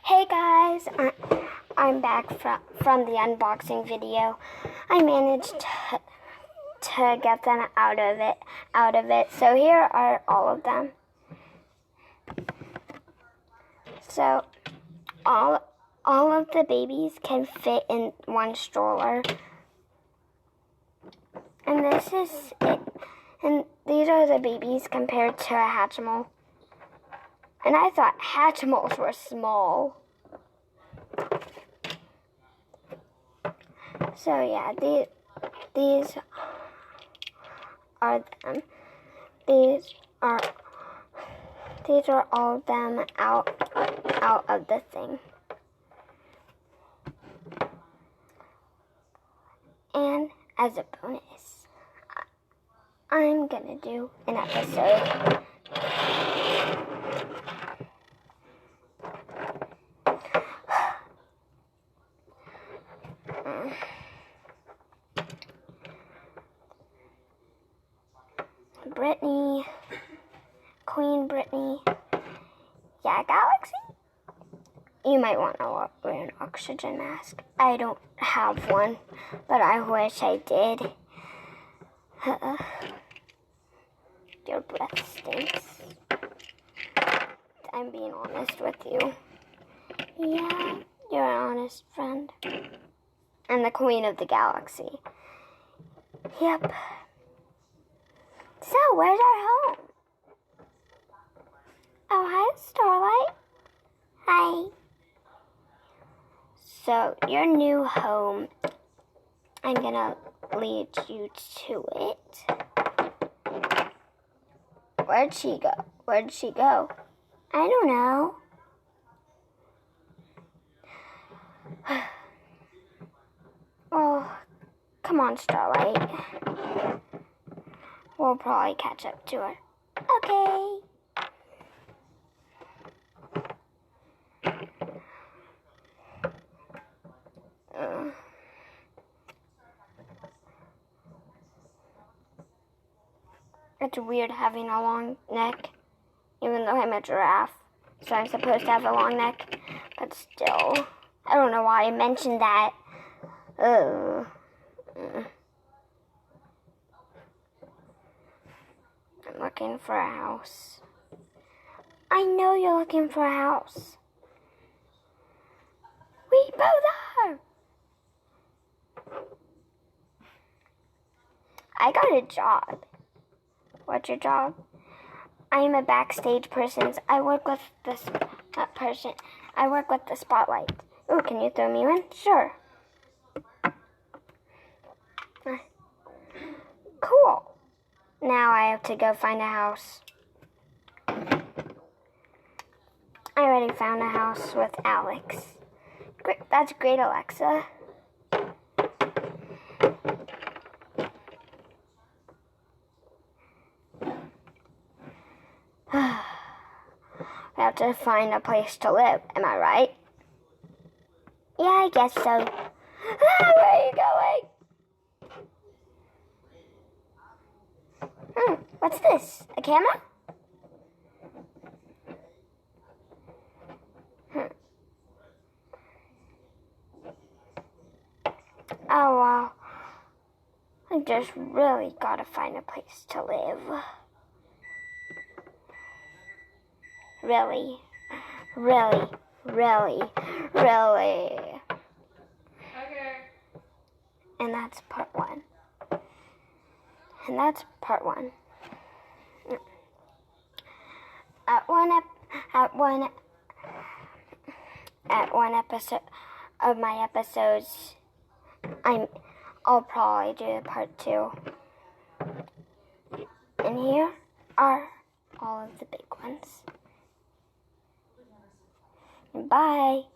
Hey guys, I'm back from the unboxing video. I managed to get them out of it. So here are all of them. So all of the babies can fit in one stroller. And this is it. And these are the babies compared to a Hatchimal. And I thought Hatchimals were small. So yeah, these are them. These are all of them out of the thing. And as a bonus, I'm gonna do an episode. Brittany, Queen Brittany, yeah, Galaxy? You might want to wear an oxygen mask. I don't have one, but I wish I did. Your breath stinks. I'm being honest with you. Yeah, you're an honest friend. And the Queen of the Galaxy. Yep. So, where's our home? Oh, hi, Starlight. Hi. So, your new home, I'm gonna lead you to it. Where'd she go? Where'd she go? I don't know. Oh, come on, Starlight. We'll probably catch up to her. Okay. It's weird having a long neck, even though I'm a giraffe, so I'm supposed to have a long neck, but still, I don't know why I mentioned that. I'm looking for a house. I know you're looking for a house. We both are. I got a job. What's your job? I am a backstage person. I work with I work with the spotlight. Ooh, can you throw me one? Sure. Cool. Now I have to go find a house. I already found a house with Alex. Great. That's great, Alexa. We have to find a place to live, am I right? Yeah, I guess so. Where are you going? What's this? A camera? Oh, wow. I just really gotta find a place to live. Really. Okay. And that's part one. At one episode of my episodes, I'll probably do part two. And here are all of the big ones. Bye.